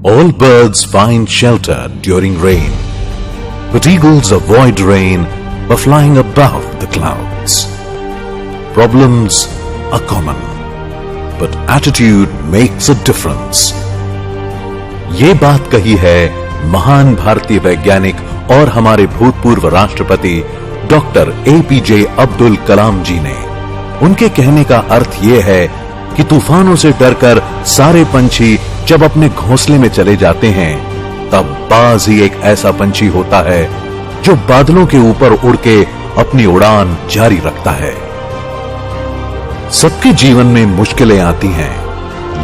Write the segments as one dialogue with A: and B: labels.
A: All birds find shelter during rain, but eagles avoid rain by flying above the clouds. Problems are common, but attitude makes a difference. ये बात कही है महान भारतीय वैज्ञानिक और हमारे भूतपूर्व राष्ट्रपति डॉक्टर एपीजे अब्दुल कलाम जी ने। उनके कहने का अर्थ यह है कि तूफानों से डरकर सारे पंछी जब अपने घोंसले में चले जाते हैं, तब बाज ही एक ऐसा पंछी होता है जो बादलों के ऊपर उड़ के अपनी उड़ान जारी रखता है। सबके जीवन में मुश्किलें आती हैं,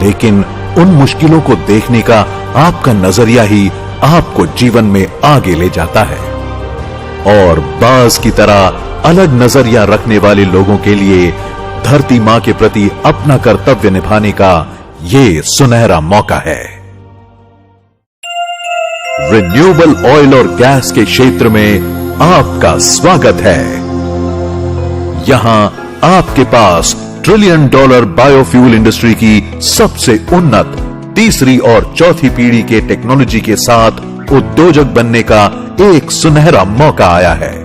A: लेकिन उन मुश्किलों को देखने का आपका नजरिया ही आपको जीवन में आगे ले जाता है। और बाज की तरह अलग नजरिया रखने वाले लोगों के लिए धरती मां के प्रति अपना कर्तव्य निभाने का ये सुनहरा मौका है। रिन्यूएबल ऑयल और गैस के क्षेत्र में आपका स्वागत है। यहां आपके पास $1 ट्रिलियन बायोफ्यूल इंडस्ट्री की सबसे उन्नत तीसरी और चौथी पीढ़ी के टेक्नोलॉजी के साथ उद्योजक बनने का एक सुनहरा मौका आया है।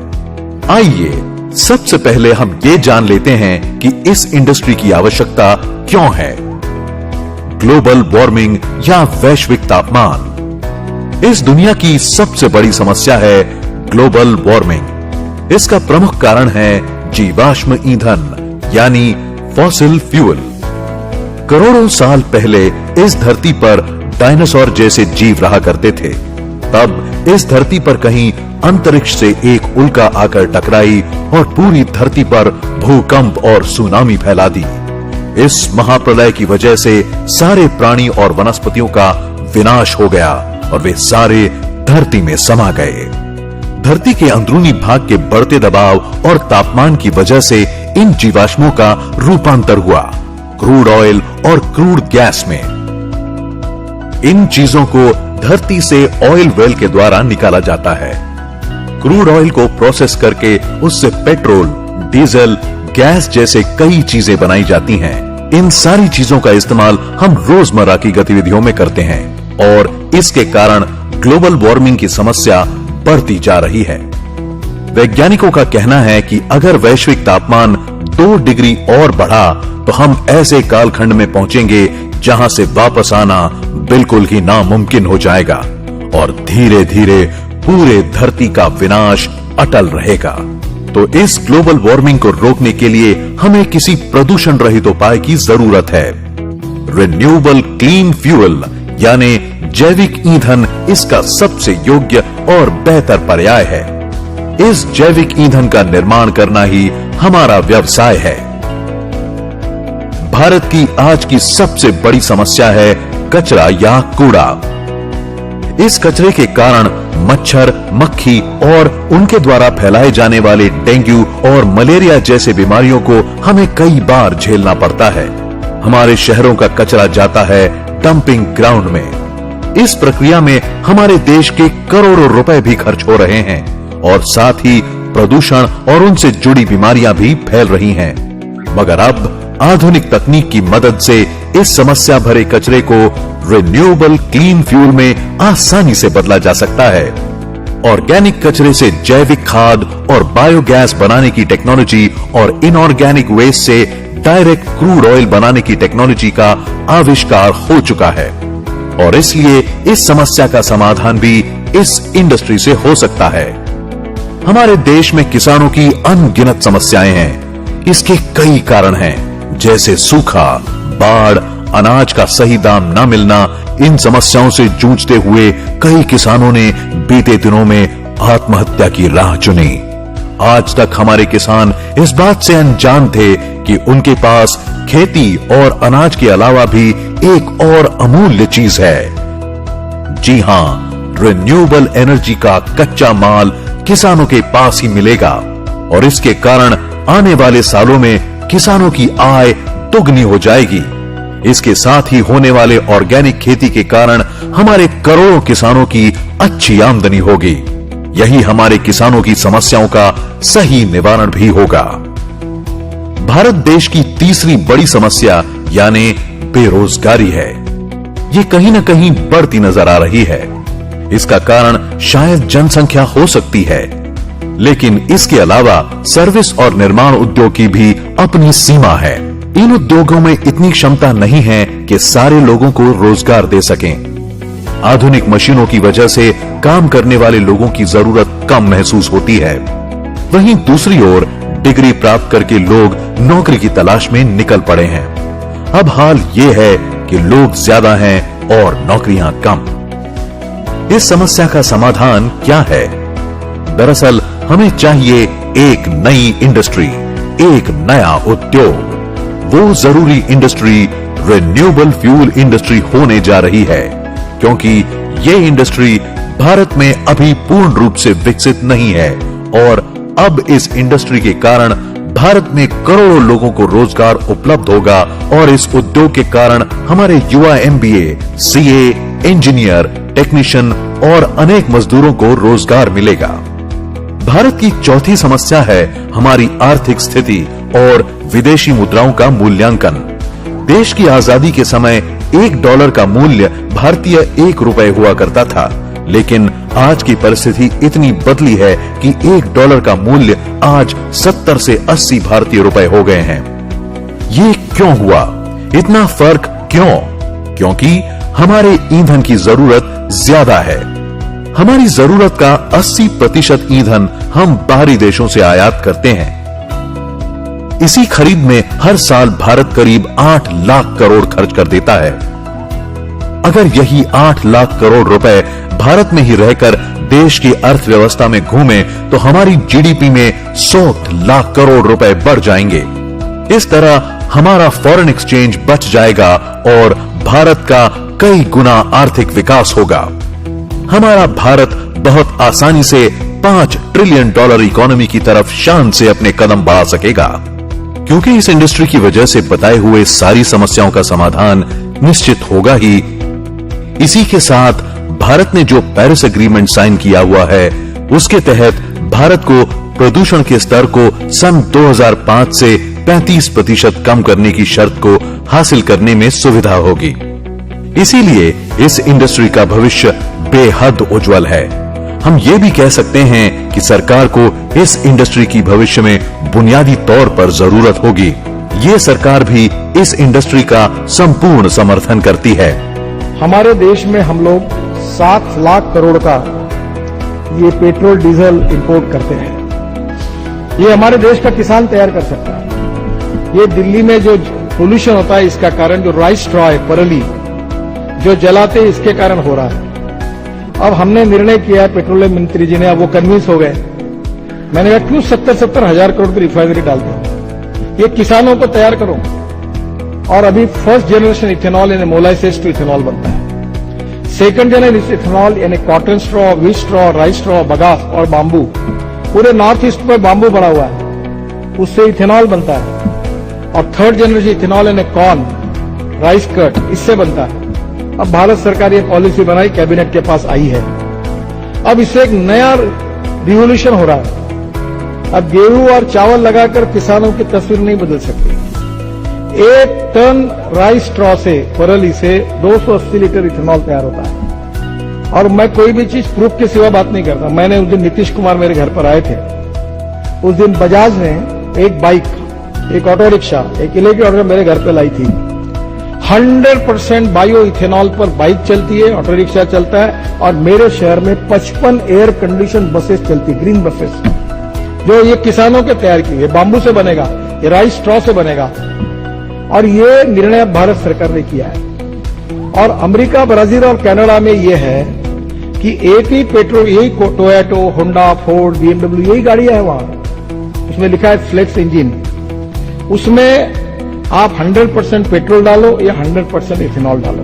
A: आइए सबसे पहले हम ये जान लेते हैं कि इस इंडस्ट्री की आवश्यकता क्यों है। ग्लोबल वार्मिंग या वैश्विक तापमान इस दुनिया की सबसे बड़ी समस्या है। ग्लोबल वार्मिंग इसका प्रमुख कारण है जीवाश्म ईंधन यानी फॉसिल फ्यूल। करोड़ों साल पहले इस धरती पर डायनासोर जैसे जीव रहा करते थे। तब इस धरती पर कहीं अंतरिक्ष से एक उल्का आकर टकराई और पूरी धरती पर भूकंप और सुनामी फैला दी। इस महाप्रलय की वजह से सारे प्राणी और वनस्पतियों का विनाश हो गया और वे सारे धरती में समा गए। धरती के अंदरूनी भाग के बढ़ते दबाव और तापमान की वजह से इन जीवाश्मों का रूपांतर हुआ क्रूड ऑयल और क्रूड गैस में। इन चीजों को धरती से ऑयल वेल के द्वारा निकाला जाता है। क्रूड ऑयल को प्रोसेस करके उससे पेट्रोल, डीजल, गैस जैसे कई चीजें बनाई जाती हैं। इन सारी चीजों का इस्तेमाल हम रोजमर्रा की गतिविधियों में करते हैं और इसके कारण ग्लोबल वार्मिंग की समस्या बढ़ती जा रही है। वैज्ञानिकों का कहना है कि अगर वैश्विक तापमान 2 डिग्री और बढ़ा तो हम ऐसे कालखंड में पहुंचेंगे जहां से वापस आना बिल्कुल ही नामुमकिन हो जाएगा और धीरे धीरे पूरे धरती का विनाश अटल रहेगा। तो इस ग्लोबल वार्मिंग को रोकने के लिए हमें किसी प्रदूषण रहित उपाय की जरूरत है। रिन्यूएबल क्लीन फ्यूल यानी जैविक ईंधन इसका सबसे योग्य और बेहतर पर्याय है। इस जैविक ईंधन का निर्माण करना ही हमारा व्यवसाय है। भारत की आज की सबसे बड़ी समस्या है कचरा या कूड़ा। इस कचरे के कारण मच्छर, मक्खी और उनके द्वारा फैलाए जाने वाले डेंगू और मलेरिया जैसे बीमारियों को हमें कई बार झेलना पड़ता है। हमारे शहरों का कचरा जाता है डंपिंग ग्राउंड में। इस प्रक्रिया में हमारे देश के करोड़ों रुपए भी खर्च हो रहे हैं और साथ ही प्रदूषण और उनसे जुड़ी बीमारियां भी फैल रही हैं। मगर अब आधुनिक तकनीक की मदद से इस समस्या भरे कचरे को रिन्यूएबल क्लीन फ्यूल में आसानी से बदला जा सकता है। ऑर्गेनिक कचरे से जैविक खाद और बायोगैस बनाने की टेक्नोलॉजी और इनऑर्गेनिक वेस्ट से डायरेक्ट क्रूड ऑयल बनाने की टेक्नोलॉजी का आविष्कार हो चुका है और इसलिए इस समस्या का समाधान भी इस इंडस्ट्री से हो सकता है। हमारे देश में किसानों की अनगिनत समस्याएं हैं। इसके कई कारण हैं, जैसे सूखा, बाढ़, अनाज का सही दाम न मिलना। इन समस्याओं से जूझते हुए कई किसानों ने बीते दिनों में आत्महत्या की राह चुनी। आज तक हमारे किसान इस बात से अनजान थे कि उनके पास खेती और अनाज के अलावा भी एक और अमूल्य चीज है। जी हां, रिन्यूएबल एनर्जी का कच्चा माल किसानों के पास ही मिलेगा और इसके कारण आने वाले सालों में किसानों की आय दोगुनी हो जाएगी। इसके साथ ही होने वाले ऑर्गेनिक खेती के कारण हमारे करोड़ों किसानों की अच्छी आमदनी होगी। यही हमारे किसानों की समस्याओं का सही निवारण भी होगा। भारत देश की तीसरी बड़ी समस्या यानी बेरोजगारी है। ये कहीं ना कहीं बढ़ती नजर आ रही है। इसका कारण शायद जनसंख्या हो सकती है, लेकिन इसके अलावा सर्विस और निर्माण उद्योग की भी अपनी सीमा है। इन उद्योगों में इतनी क्षमता नहीं है कि सारे लोगों को रोजगार दे सकें। आधुनिक मशीनों की वजह से काम करने वाले लोगों की जरूरत कम महसूस होती है। वहीं दूसरी ओर डिग्री प्राप्त करके लोग नौकरी की तलाश में निकल पड़े हैं। अब हाल ये है कि लोग ज्यादा हैं और नौकरियां कम। इस समस्या का समाधान क्या है? दरअसल हमें चाहिए एक नई इंडस्ट्री, एक नया उद्योग। वो जरूरी इंडस्ट्री रिन्यूएबल फ्यूल इंडस्ट्री होने जा रही है, क्योंकि ये इंडस्ट्री भारत में अभी पूर्ण रूप से विकसित नहीं है और अब इस इंडस्ट्री के कारण भारत में करोड़ों लोगों को रोजगार उपलब्ध होगा और इस उद्योग के कारण हमारे युवा एमबीए, सीए, इंजीनियर, टेक्नीशियन और अनेक मजदूरों को रोजगार मिलेगा। भारत की चौथी समस्या है हमारी आर्थिक स्थिति और विदेशी मुद्राओं का मूल्यांकन। देश की आजादी के समय $1 का मूल्य भारतीय ₹1 हुआ करता था, लेकिन आज की परिस्थिति इतनी बदली है कि $1 का मूल्य आज 70 से 80 भारतीय रुपए हो गए हैं। ये क्यों हुआ? इतना फर्क क्यों? क्योंकि हमारे ईंधन की जरूरत ज्यादा है। हमारी जरूरत का 80% ईंधन हम बाहरी देशों से आयात करते हैं। इसी खरीद में हर साल भारत करीब 8 लाख करोड़ खर्च कर देता है। अगर यही 8 लाख करोड़ रुपए भारत में ही रहकर देश की अर्थव्यवस्था में घूमे तो हमारी जीडीपी में 100 लाख करोड़ रुपए बढ़ जाएंगे। इस तरह हमारा फॉरेन एक्सचेंज बच जाएगा और भारत का कई गुना आर्थिक विकास होगा। हमारा भारत बहुत आसानी से $5 ट्रिलियन इकोनॉमी की तरफ शान से अपने कदम बढ़ा सकेगा, क्योंकि इस इंडस्ट्री की वजह से बताए हुए सारी समस्याओं का समाधान निश्चित होगा ही। इसी के साथ भारत ने जो पेरिस एग्रीमेंट साइन किया हुआ है, उसके तहत भारत को प्रदूषण के स्तर को सन 2005 से 35% कम करने की शर्त को हासिल करने में सुविधा होगी। इसीलिए इस इंडस्ट्री का भविष्य बेहद उज्जवल है। हम ये भी कह सकते हैं कि सरकार को इस इंडस्ट्री की भविष्य में बुनियादी तौर पर जरूरत होगी। ये सरकार भी इस इंडस्ट्री का संपूर्ण समर्थन करती है।
B: हमारे देश में हम लोग 7 लाख करोड़ का ये पेट्रोल डीजल इंपोर्ट करते हैं। ये हमारे देश का किसान तैयार कर सकता है। ये दिल्ली में जो पोल्यूशन होता है, इसका कारण जो राइस स्ट्रॉ है, परली जो जलाते इसके कारण हो रहा है। अब हमने निर्णय किया, पेट्रोलियम मंत्री जी ने, अब वो कन्विंस हो गए। मैंने कहा क्यों 70-70 हजार करोड़ की रिफाइनरी डालते हो, ये किसानों को तैयार करो। और अभी फर्स्ट जनरेशन इथेनॉल यानी मोलाइसेस टू इथेनॉल बनता है। सेकंड जनरेशन इथेनॉल यानी cotton straw, wheat straw, rice straw, bagasse और बांबू, पूरे नॉर्थ ईस्ट में बांबू बड़ा हुआ है, उससे इथेनॉल बनता है। और थर्ड जनरेशन इथेनॉल यानी कॉर्न, राइस कट, इससे बनता है। अब भारत सरकार ये पॉलिसी बनाई, कैबिनेट के पास आई है। अब इससे एक नया रिवोल्यूशन हो रहा है। अब गेहूं और चावल लगाकर किसानों की तस्वीर नहीं बदल सकती। 1 टन राइस स्ट्रॉ से, परली से 280 लीटर इथेनॉल तैयार होता है। और मैं कोई भी चीज प्रूफ के सिवा बात नहीं करता। मैंने उस दिन नीतीश कुमार मेरे घर पर आए थे, उस दिन बजाज ने एक बाइक, एक ऑटो रिक्शा, एक इलेक्ट्रिक ऑटो मेरे घर पे लाई थी। 100% बायो इथेनॉल पर बाइक चलती है, ऑटो रिक्शा चलता है। और मेरे शहर में 55 एयर कंडीशन बसेस चलती, ग्रीन बसेस, जो ये किसानों के तैयार की। ये बांबू से बनेगा, ये राइस स्ट्रॉ से बनेगा। और ये निर्णय भारत सरकार ने किया है। और अमेरिका, ब्राजील और कनाडा में ये है कि एक ही पेट्रोल, यही टोयोटो, होंडा, फोर्ड, बीएमडब्ल्यू, यही गाड़ियां हैं वहां। उसमें लिखा है फ्लेक्स इंजन। उसमें आप 100% पेट्रोल डालो या 100% इथेनॉल डालो।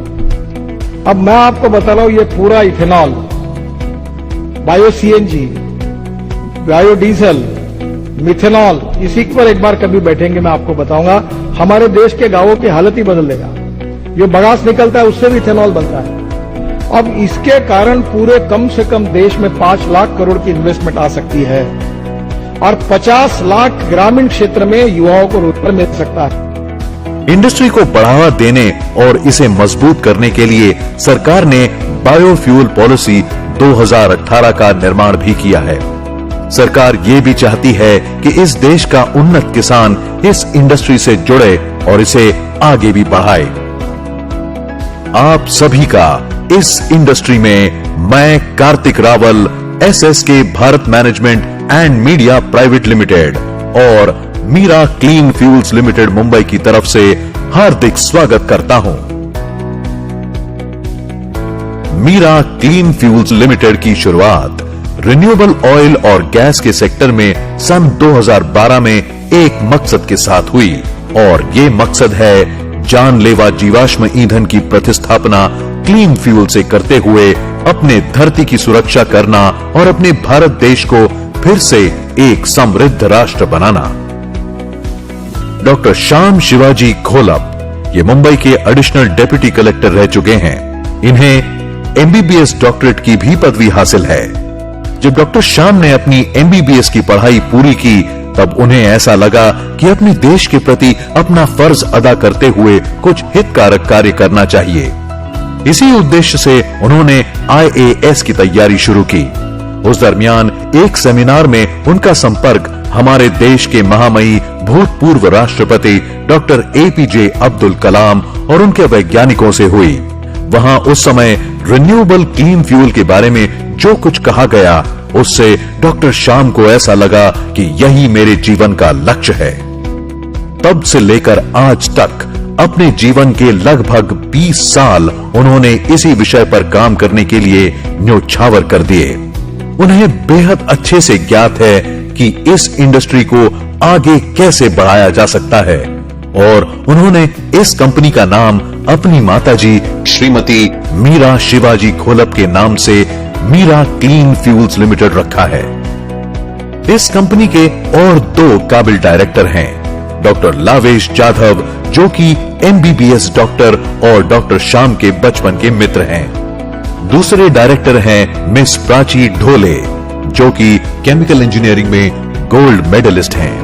B: अब मैं आपको बता रहा हूं, ये पूरा ethanol, bio CNG, bio diesel, methanol, इसी पर एक बार कभी बैठेंगे, मैं आपको बताऊंगा। हमारे देश के गांवों की हालत ही बदल देगा। जो बगास निकलता है उससे भी इथेनॉल बनता है। अब इसके कारण पूरे कम से कम देश में 5 लाख करोड़ की इन्वेस्टमेंट आ सकती है और 50 लाख ग्रामीण क्षेत्र में युवाओं को रोजगार मिल सकता है।
A: इंडस्ट्री को बढ़ावा देने और इसे मजबूत करने के लिए सरकार ने बायोफ्यूल पॉलिसी 2018 का निर्माण भी किया है। सरकार ये भी चाहती है कि इस देश का उन्नत किसान इस इंडस्ट्री से जुड़े और इसे आगे भी बढ़ाए। आप सभी का इस इंडस्ट्री में मैं Kartik Rawal, SSK Bharat management and media private limited और Meera clean fuels limited Mumbai की तरफ से हार्दिक स्वागत करता हूं। मीरा क्लीन फ्यूल्स लिमिटेड की शुरुआत रिन्यूएबल ऑयल और गैस के सेक्टर में सन 2012 में एक मकसद के साथ हुई और ये मकसद है जानलेवा जीवाश्म ईंधन की प्रतिस्थापना क्लीन फ्यूल से करते हुए अपने धरती की सुरक्षा करना और अपने भारत देश को फिर से एक समृद्ध राष्ट्र बनाना। डॉक्टर श्याम शिवाजी घोलप ये मुंबई के एडिशनल डेप्यूटी कलेक्टर रह चुके हैं। इन्हें MBBS डॉक्टरेट की भी पदवी हासिल है। जब डॉक्टर श्याम ने अपनी MBBS की पढ़ाई पूरी की तब उन्हें ऐसा लगा कि अपने देश के प्रति अपना फर्ज अदा करते हुए कुछ हितकारक कार्य करना चाहिए। इसी उद्देश्य से उन्होंने IAS की तैयारी शुरू की। उस दरमियान एक सेमिनार में उनका संपर्क हमारे देश के महामहिम भूतपूर्व राष्ट्रपति डॉक्टर APJ अब्दुल कलाम और उनके वैज्ञानिकों से हुई। वहां उस समय रिन्यूएबल क्लीन फ्यूल के बारे में जो कुछ कहा गया उससे डॉक्टर श्याम को ऐसा लगा कि यही मेरे जीवन का लक्ष्य है। तब से लेकर आज तक अपने जीवन के लगभग 20 साल उन्होंने इसी विषय पर काम करने के लिए न्योछावर कर दिए। उन्हें बेहद अच्छे से ज्ञात है कि इस इंडस्ट्री को आगे कैसे बढ़ाया जा सकता है और उन्होंने इस कंपनी का नाम अपनी माताजी श्रीमती मीरा शिवाजी घोलप के नाम से मीरा क्लीन फ्यूल्स लिमिटेड रखा है। इस कंपनी के और 2 काबिल डायरेक्टर हैं, डॉक्टर लावेश जाधव जो कि MBBS डॉक्टर और डॉक्टर श्याम के बचपन के मित्र हैं। दूसरे डायरेक्टर हैं मिस प्राची ढोले जो कि केमिकल इंजीनियरिंग में गोल्ड मेडलिस्ट हैं।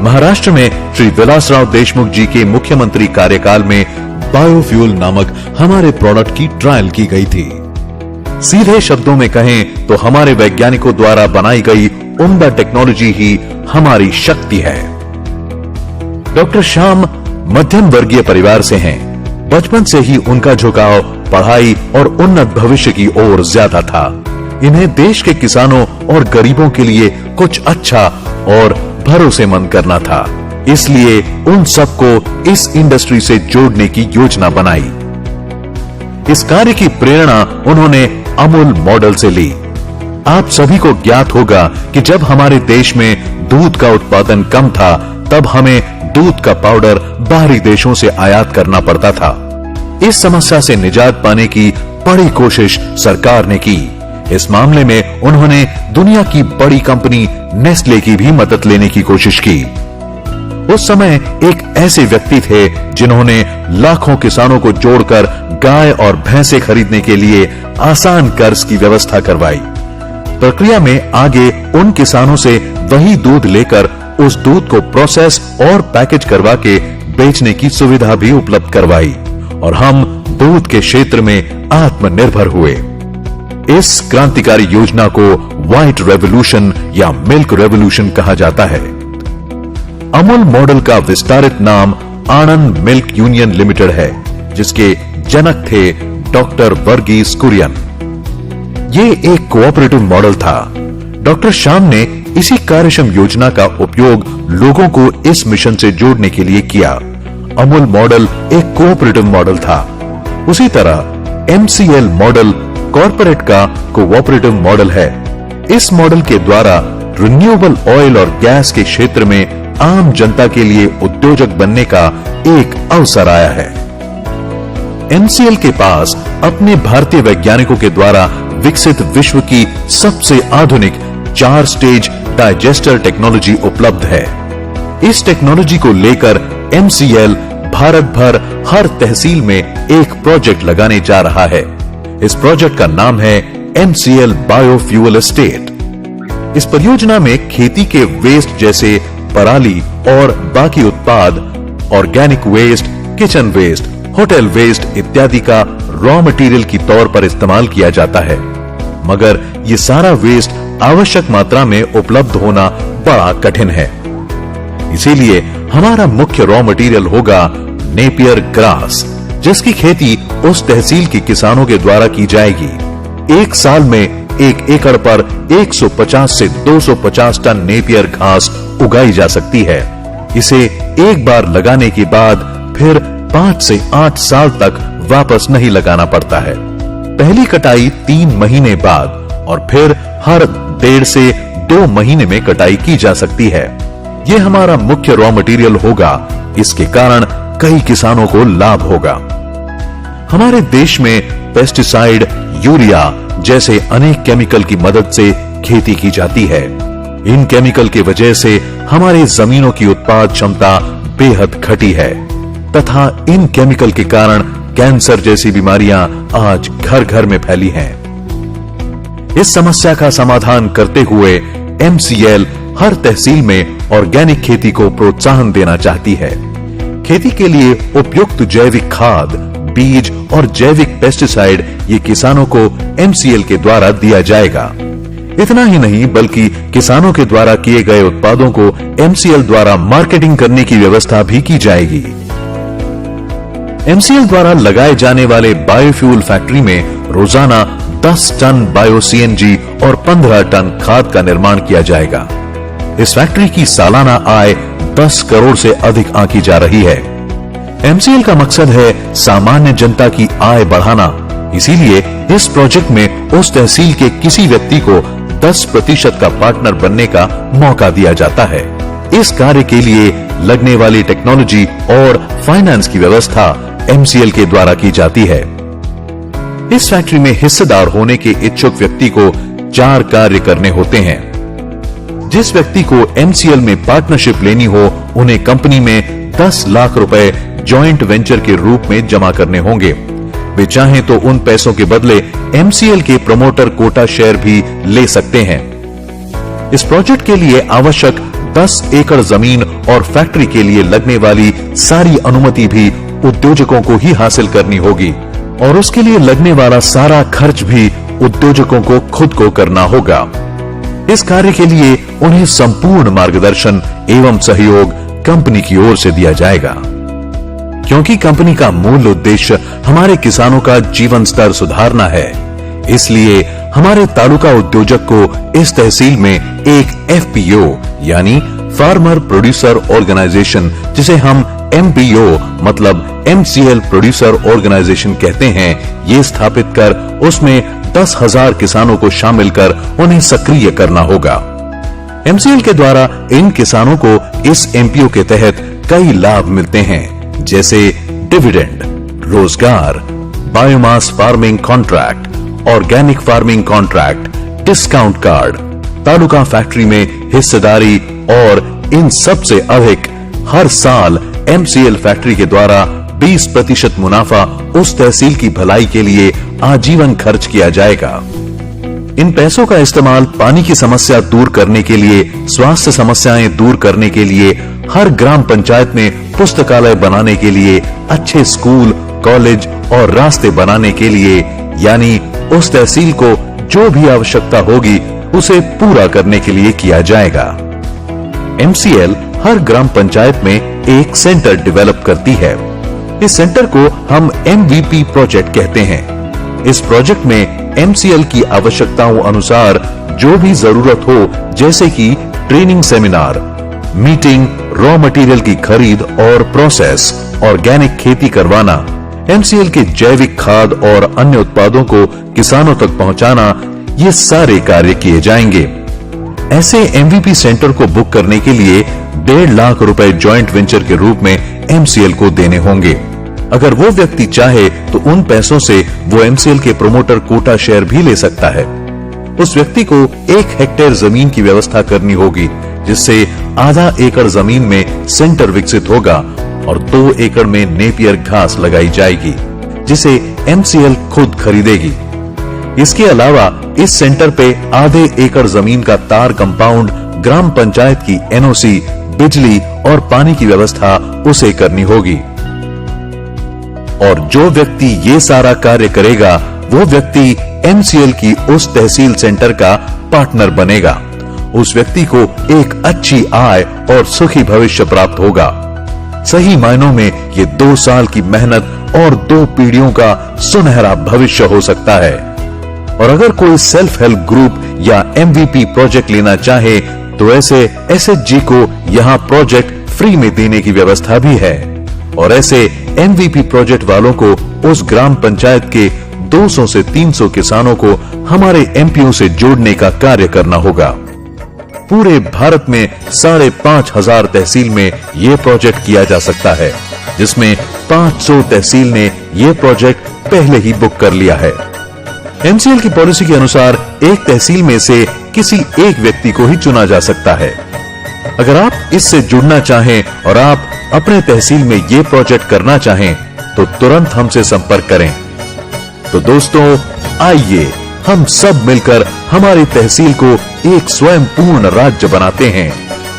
A: महाराष्ट्र में श्री विलासराव देशमुख जी के मुख्यमंत्री कार्यकाल में बायोफ्यूल नामक हमारे प्रोडक्ट की ट्रायल की गई थी। सीधे शब्दों में कहें तो हमारे वैज्ञानिकों द्वारा बनाई गई उम्दा टेक्नोलॉजी ही हमारी शक्ति है। डॉक्टर श्याम मध्यम वर्गीय परिवार से हैं। बचपन से ही उनका झुकाव पढ़ाई और उन्नत भविष्य की ओर ज्यादा था। इन्हें देश के किसानों और गरीबों के लिए कुछ अच्छा और भरोसेमंद करना था, इसलिए उन सबको इस इंडस्ट्री से जोड़ने की योजना बनाई। इस कार्य की प्रेरणा उन्होंने अमूल मॉडल से ली। आप सभी को ज्ञात होगा कि जब हमारे देश में दूध का उत्पादन कम था तब हमें दूध का पाउडर बाहरी देशों से आयात करना पड़ता था। इस समस्या से निजात पाने की बड़ी कोशिश सरकार ने की। इस मामले में उन्होंने दुनिया की बड़ी कंपनी नेस्ले की भी मदद लेने की कोशिश की। उस समय एक ऐसे व्यक्ति थे जिन्होंने लाखों किसानों को जोड़कर गाय और भैंसे खरीदने के लिए आसान कर्ज की व्यवस्था करवाई। प्रक्रिया में आगे उन किसानों से वही दूध लेकर उस दूध को प्रोसेस और पैकेज करवा के बेचने की सुविधा भी उपलब्ध करवाई और हम दूध के क्षेत्र में आत्मनिर्भर हुए। इस क्रांतिकारी योजना को व्हाइट रेवोल्यूशन या मिल्क रेवोल्यूशन कहा जाता है। अमूल मॉडल का विस्तारित नाम आनंद मिल्क यूनियन लिमिटेड है, जिसके जनक थे डॉक्टर वर्गीस कुरियन। ये एक कोऑपरेटिव मॉडल था। डॉक्टर श्याम ने इसी कार्यक्षम योजना का उपयोग लोगों को इस मिशन से जोड़ने के लिए किया। अमूल मॉडल एक कोऑपरेटिव मॉडल था। उसी तरह MCL मॉडल कॉर्पोरेट का कोऑपरेटिव मॉडल है। इस मॉडल के द्वारा रिन्यूएबल ऑयल और गैस के क्षेत्र में आम जनता के लिए उद्योजक बनने का एक अवसर आया है। MCL के पास अपने भारतीय वैज्ञानिकों के द्वारा विकसित विश्व की सबसे आधुनिक 4 स्टेज डाइजेस्टर टेक्नोलॉजी उपलब्ध है। इस टेक्नोलॉजी को लेकर MCL भारत भर हर तहसील में एक प्रोजेक्ट लगाने जा रहा है। इस प्रोजेक्ट का नाम है MCL बायोफ्यूल एस्टेट। इस परियोजना में खेती के वेस्ट जैसे पराली और बाकी उत्पाद organic waste, kitchen waste, hotel waste इत्यादि का रॉ मटेरियल की तौर पर इस्तेमाल किया जाता है, मगर ये सारा वेस्ट आवश्यक मात्रा में उपलब्ध होना बड़ा कठिन है। इसीलिए हमारा मुख्य रॉ मटेरियल होगा नेपियर ग्रास, जिसकी खेती उस तहसील के किसानों के द्वारा की जाएगी। एक साल में 1 एकड़ पर 150 से 250 टन नेपियर घास उगाई जा सकती है। इसे एक बार लगाने के बाद फिर 5 से 8 साल तक वापस नहीं लगाना पड़ता है। पहली कटाई 3 महीने बाद और फिर हर 1.5 से 2 महीने में कटाई की जा सकती है। यह हमारा मुख्य रॉ मटेरियल होगा। इसके कारण कई किसानों को लाभ होगा। हमारे देश में पेस्टिसाइड, यूरिया जैसे अनेक केमिकल की मदद से खेती की जाती है। इन केमिकल की वजह से हमारे जमीनों की उत्पाद क्षमता बेहद घटी है तथा इन केमिकल के कारण कैंसर जैसी बीमारियां आज घर घर में फैली हैं। इस समस्या का समाधान करते हुए MCL हर तहसील में ऑर्गेनिक खेती को प्रोत्साहन देना चाहती है। खेती के लिए उपयुक्त जैविक खाद, बीज और जैविक पेस्टिसाइड ये किसानों को MCL के द्वारा दिया जाएगा। इतना ही नहीं बल्कि किसानों के द्वारा किए गए उत्पादों को MCL द्वारा मार्केटिंग करने की व्यवस्था भी की जाएगी। MCL द्वारा लगाए जाने वाले बायोफ्यूल फैक्ट्री में रोजाना 10 टन बायो CNG और 15 टन खाद का निर्माण किया जाएगा। इस फैक्ट्री की सालाना आय 10 करोड़ से अधिक आंकी जा रही है। MCL का मकसद है सामान्य जनता की आय बढ़ाना। इसीलिए इस प्रोजेक्ट में उस तहसील के किसी व्यक्ति को 10% का पार्टनर बनने का मौका दिया जाता है। इस कार्य के लिए लगने वाली टेक्नोलॉजी और फाइनेंस की व्यवस्था MCL के द्वारा की जाती है। इस फैक्ट्री में हिस्सेदार होने के इच्छुक व्यक्ति को 4 कार्य करने होते हैं। जिस व्यक्ति को MCL में पार्टनरशिप लेनी हो, उन्हें कंपनी में 10 लाख रुपए जॉइंट वेंचर के रूप में जमा करने होंगे। वे चाहें तो उन पैसों के बदले MCL के प्रमोटर कोटा शेयर भी ले सकते हैं। इस प्रोजेक्ट के लिए आवश्यक 10 एकड़ जमीन और फैक्ट्री के लिए लगने वाली सारी अनुमति भी उद्योजकों को ही हासिल करनी होगी और उसके लिए लगने वाला सारा खर्च भी उद्योजकों को खुद को करना होगा। इस कार्य के लिए उन्हें संपूर्ण मार्गदर्शन एवं सहयोग कंपनी की ओर से दिया जाएगा। क्योंकि कंपनी का मूल उद्देश्य हमारे किसानों का जीवन स्तर सुधारना है, इसलिए हमारे तालुका उद्योजक को इस तहसील में एक FPO यानी फार्मर प्रोड्यूसर ऑर्गेनाइजेशन, जिसे हम MPO मतलब MCL प्रोड्यूसर ऑर्गेनाइजेशन कहते हैं, ये स्थापित कर उसमें 10,000 किसानों को शामिल कर उन्हें सक्रिय करना होगा। MCL के द्वारा इन किसानों को इस MPO के तहत कई लाभ मिलते हैं, जैसे डिविडेंड, रोजगार, biomass farming contract, organic farming contract, discount card, taluka factory में हिस्सेदारी और इन सब से अधिक हर साल MCL फैक्ट्री के द्वारा 20% मुनाफा उस तहसील की भलाई के लिए आजीवन खर्च किया जाएगा। इन पैसों का इस्तेमाल पानी की समस्या दूर करने के लिए, स्वास्थ्य समस्याएं दूर करने के लिए, हर ग्राम पंचायत में पुस्तकालय बनाने के लिए, अच्छे स्कूल, कॉलेज और रास्ते बनाने के लिए, यानी उस तहसील को जो भी आवश्यकता होगी उसे पूरा करने के लिए किया जाएगा। MCL हर ग्राम पंचायत में एक सेंटर डेवलप करती है। इस सेंटर को हम MVP प्रोजेक्ट कहते हैं। इस प्रोजेक्ट में MCL की आवश्यकताओं अनुसार जो भी जरूरत हो, जैसे कि training seminar, meeting, raw material की खरीद और प्रोसेस, ऑर्गेनिक खेती करवाना, MCL के जैविक खाद और अन्य उत्पादों को किसानों तक पहुंचाना, ये सारे कार्य किए जाएंगे। ऐसे MVP सेंटर को बुक करने के लिए 1.5 लाख रुपए जॉइंट वेंचर के रूप में MCL को देने होंगे। अगर वो व्यक्ति चाहे तो उन पैसों से वो MCL के प्रमोटर कोटा शेयर भी ले सकता है। उस व्यक्ति को 1 हेक्टेयर जमीन की व्यवस्था करनी होगी, जिससे आधा एकड़ जमीन में सेंटर विकसित होगा और 2 एकड़ में नेपियर घास लगाई जाएगी, जिसे MCL खुद खरीदेगी। इसके अलावा इस सेंटर पे आधे एकड़ जमीन का तार कंपाउंड ग्राम पंचायत की NOC बिजली और पानी की व्यवस्था उसे करनी होगी। और जो व्यक्ति ये सारा कार्य करेगा वो व्यक्ति एमसीएल की उस तहसील सेंटर का पार्टनर बनेगा। उस व्यक्ति को एक अच्छी आय और सुखी भविष्य प्राप्त होगा। सही मायनों में ये 2 साल की मेहनत और 2 पीढ़ियों का सुनहरा भविष्य हो सकता है। और अगर कोई सेल्फ हेल्प ग्रुप या एमवीपी प्रोजेक्ट लेना चाहे तो ऐसे एसएचजी को यहाँ प्रोजेक्ट फ्री में देने की व्यवस्था भी है। और ऐसे एमवीपी प्रोजेक्ट वालों को उस ग्राम पंचायत के 200 से 300 किसानों को हमारे एमपीओ से जोड़ने का कार्य करना होगा। पूरे भारत में 5,500 तहसील में यह प्रोजेक्ट किया जा सकता है, जिसमें 500 तहसील ने यह प्रोजेक्ट पहले ही बुक कर लिया है। एमसीएल की पॉलिसी के अनुसार एक तहसील में से किसी एक व्यक्ति को ही चुना जा सकता है। अगर आप इससे जुड़ना चाहें और आप अपने तहसील में यह प्रोजेक्ट करना चाहें तो तुरंत हमसे संपर्क करें। तो दोस्तों, आइए हम सब मिलकर हमारी तहसील को एक स्वयं पूर्ण राज्य बनाते हैं।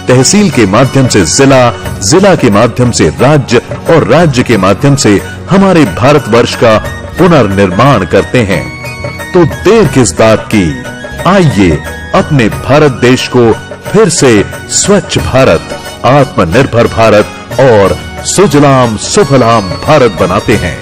A: तहसील के माध्यम से जिला, जिला के माध्यम से राज्य और राज्य के माध्यम से हमारे भारतवर्ष का पुनर्निर्माण करते हैं। तो देर किस बात की, आइए अपने भारत देश को फिर से स्वच्छ भारत, आत्मनिर्भर भारत और सुजलाम सुफलाम भारत बनाते हैं।